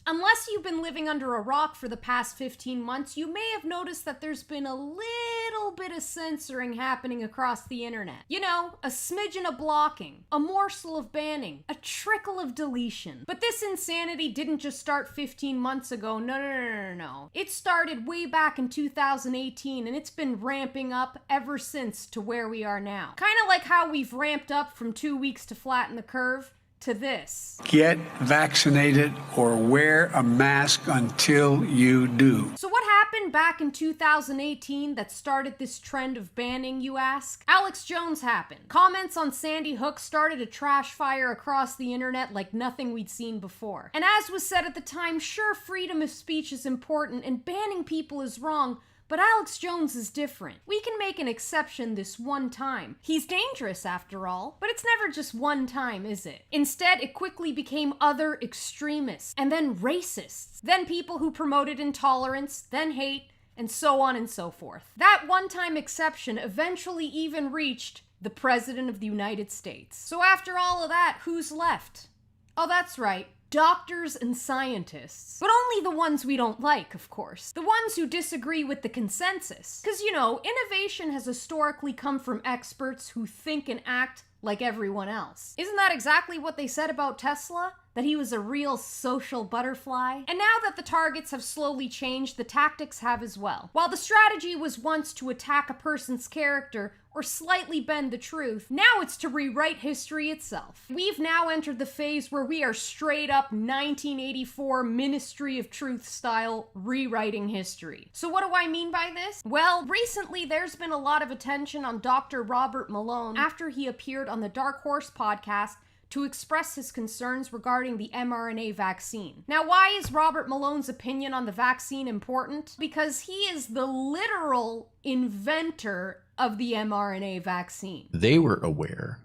Unless you've been living under a rock for the past 15 months, you may have noticed that there's been a little bit of censoring happening across the internet. You know, a smidgen of blocking, a morsel of banning, a trickle of deletion. But this insanity didn't just start 15 months ago. No. It started way back in 2018, and it's been ramping up ever since to where we are now. Kind of like how we've ramped up from 2 weeks to flatten the curve to this. Get vaccinated or wear a mask until you do. So what happened back in 2018 that started this trend of banning, you ask? Alex Jones happened. Comments on Sandy Hook started a trash fire across the internet like nothing we'd seen before. And as was said at the time, sure, freedom of speech is important and banning people is wrong, but Alex Jones is different. We can make an exception this one time. He's dangerous after all, but it's never just one time, is it? Instead, it quickly became other extremists, and then racists, then people who promoted intolerance, then hate, and so on and so forth. That one-time exception eventually even reached the President of the United States. So after all of that, who's left? Oh, that's right. Doctors and scientists. But only the ones we don't like, of course. The ones who disagree with the consensus. Because, you know, innovation has historically come from experts who think and act like everyone else. Isn't that exactly what they said about Tesla? That he was a real social butterfly? And now that the targets have slowly changed, the tactics have as well. While the strategy was once to attack a person's character or slightly bend the truth, now it's to rewrite history itself. We've now entered the phase where we are straight up 1984 Ministry of Truth style rewriting history. So what do I mean by this? Well, recently there's been a lot of attention on Dr. Robert Malone after he appeared on the Dark Horse podcast to express his concerns regarding the mRNA vaccine. Now, why is Robert Malone's opinion on the vaccine important? Because he is the literal inventor of the mRNA vaccine. They were aware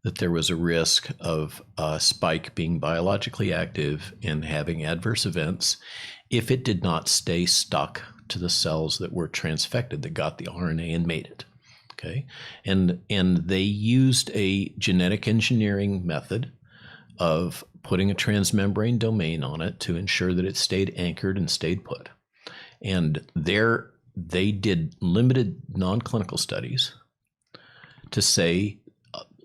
that there was a risk of a spike being biologically active and having adverse events if it did not stay stuck to the cells that were transfected, that got the RNA and made it. Okay, and they used a genetic engineering method of putting a transmembrane domain on it to ensure that it stayed anchored and stayed put. And they did limited non-clinical studies to say,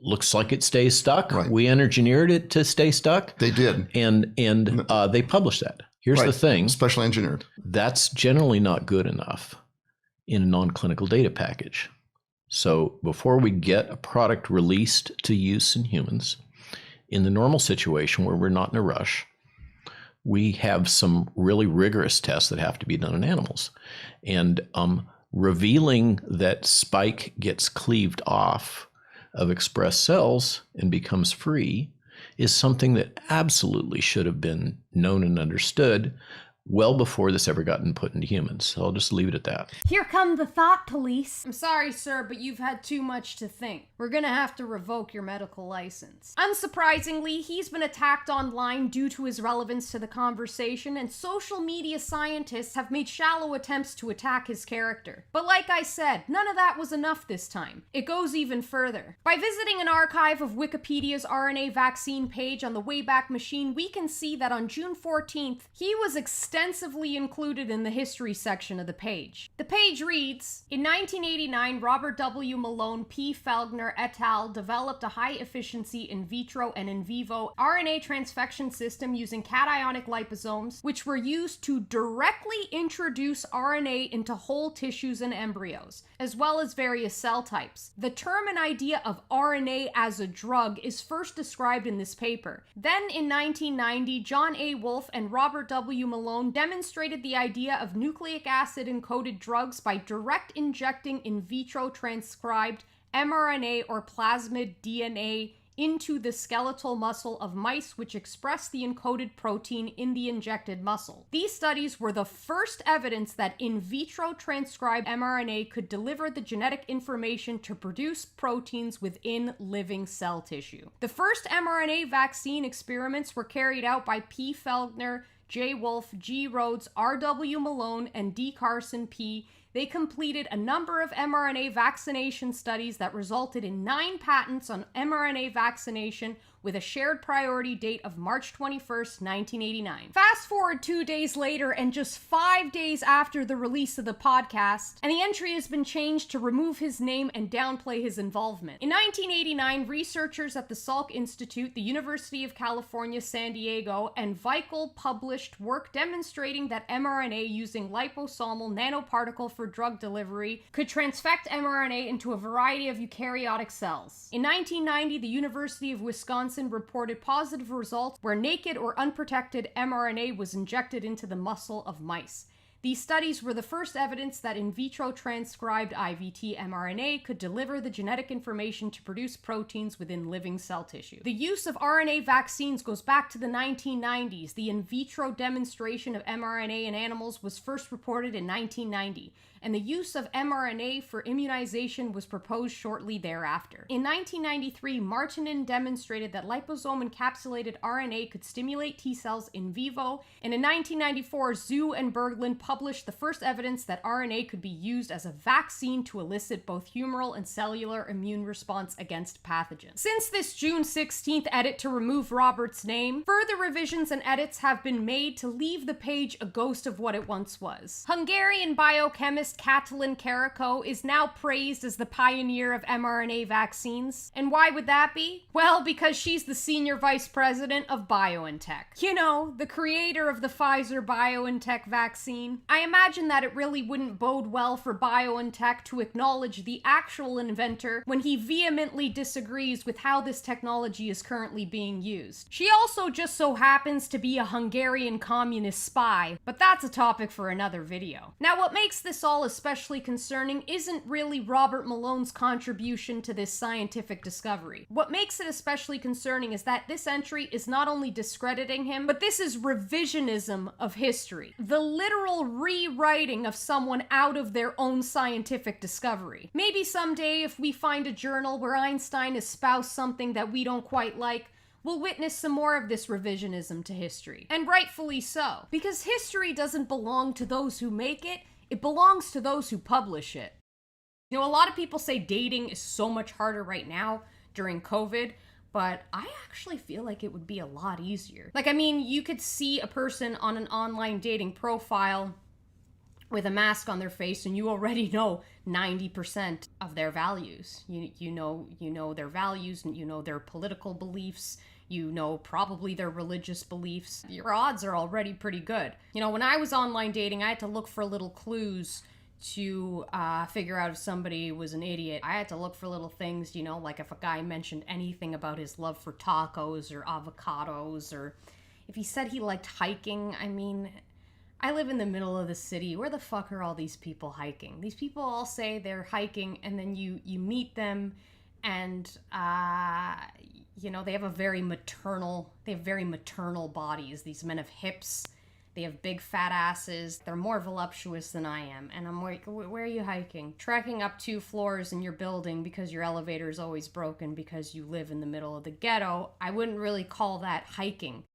looks like it stays stuck. Right. We engineered it to stay stuck. They did, and they published that. Here's the thing: specially engineered. That's generally not good enough in a non-clinical data package. So before we get a product released to use in humans, in the normal situation where we're not in a rush, we have some really rigorous tests that have to be done in animals. And revealing that spike gets cleaved off of expressed cells and becomes free is something that absolutely should have been known and understood well before this ever gotten put into humans. So I'll just leave it at that. Here come the thought police. I'm sorry, sir, but you've had too much to think. We're gonna have to revoke your medical license. Unsurprisingly, he's been attacked online due to his relevance to the conversation, and social media scientists have made shallow attempts to attack his character. But like I said, none of that was enough this time. It goes even further. By visiting an archive of Wikipedia's RNA vaccine page on the Wayback Machine, we can see that on June 14th, he was extensively included in the history section of the page. The page reads, in 1989, Robert W. Malone, P. Felgner, et al. Developed a high-efficiency in vitro and in vivo RNA transfection system using cationic liposomes, which were used to directly introduce RNA into whole tissues and embryos, as well as various cell types. The term and idea of RNA as a drug is first described in this paper. Then in 1990, John A. Wolfe and Robert W. Malone demonstrated the idea of nucleic acid encoded drugs by direct injecting in vitro transcribed mRNA or plasmid DNA into the skeletal muscle of mice which express the encoded protein in the injected muscle. These studies were the first evidence that in vitro transcribed mRNA could deliver the genetic information to produce proteins within living cell tissue. The first mRNA vaccine experiments were carried out by P. Felgner, J. Wolfe, G. Rhodes, R.W. Malone, and D. Carson P. They completed a number of mRNA vaccination studies that resulted in 9 patents on mRNA vaccination, with a shared priority date of March 21st, 1989. Fast forward 2 days later and just 5 days after the release of the podcast, and the entry has been changed to remove his name and downplay his involvement. In 1989, researchers at the Salk Institute, the University of California, San Diego, and Vikel published work demonstrating that mRNA using liposomal nanoparticle for drug delivery could transfect mRNA into a variety of eukaryotic cells. In 1990, the University of Wisconsin reported positive results where naked or unprotected mRNA was injected into the muscle of mice. These studies were the first evidence that in vitro transcribed IVT mRNA could deliver the genetic information to produce proteins within living cell tissue. The use of RNA vaccines goes back to the 1990s. The in vitro demonstration of mRNA in animals was first reported in 1990, and the use of mRNA for immunization was proposed shortly thereafter. In 1993, Martinin demonstrated that liposome-encapsulated RNA could stimulate T cells in vivo, and in 1994, Zhu and Berglund published the first evidence that RNA could be used as a vaccine to elicit both humoral and cellular immune response against pathogens. Since this June 16th edit to remove Robert's name, further revisions and edits have been made to leave the page a ghost of what it once was. Hungarian biochemist Katalin Karikó is now praised as the pioneer of mRNA vaccines. And why would that be? Well, because she's the senior vice president of BioNTech. You know, the creator of the Pfizer-BioNTech vaccine. I imagine that it really wouldn't bode well for BioNTech to acknowledge the actual inventor when he vehemently disagrees with how this technology is currently being used. She also just so happens to be a Hungarian communist spy, but that's a topic for another video. Now, what makes this all especially concerning isn't really Robert Malone's contribution to this scientific discovery. What makes it especially concerning is that this entry is not only discrediting him, but this is revisionism of history. The literal rewriting of someone out of their own scientific discovery. Maybe someday, if we find a journal where Einstein espoused something that we don't quite like, we'll witness some more of this revisionism to history. And rightfully so. Because history doesn't belong to those who make it, it belongs to those who publish it. You know, a lot of people say dating is so much harder right now during COVID, but I actually feel like it would be a lot easier. Like, I mean, you could see a person on an online dating profile with a mask on their face and you already know 90% of their values. You know their values, and you know their political beliefs, you know probably their religious beliefs. Your odds are already pretty good. You know, when I was online dating, I had to look for little clues to figure out if somebody was an idiot. I had to look for little things, you know, like if a guy mentioned anything about his love for tacos or avocados, or if he said he liked hiking. I mean, I live in the middle of the city. Where the fuck are all these people hiking? These people all say they're hiking, and then you meet them, and you know, they have very maternal bodies. These men have hips. They have big fat asses. They're more voluptuous than I am. And I'm like, where are you hiking? Trekking up 2 floors in your building because your elevator is always broken because you live in the middle of the ghetto. I wouldn't really call that hiking.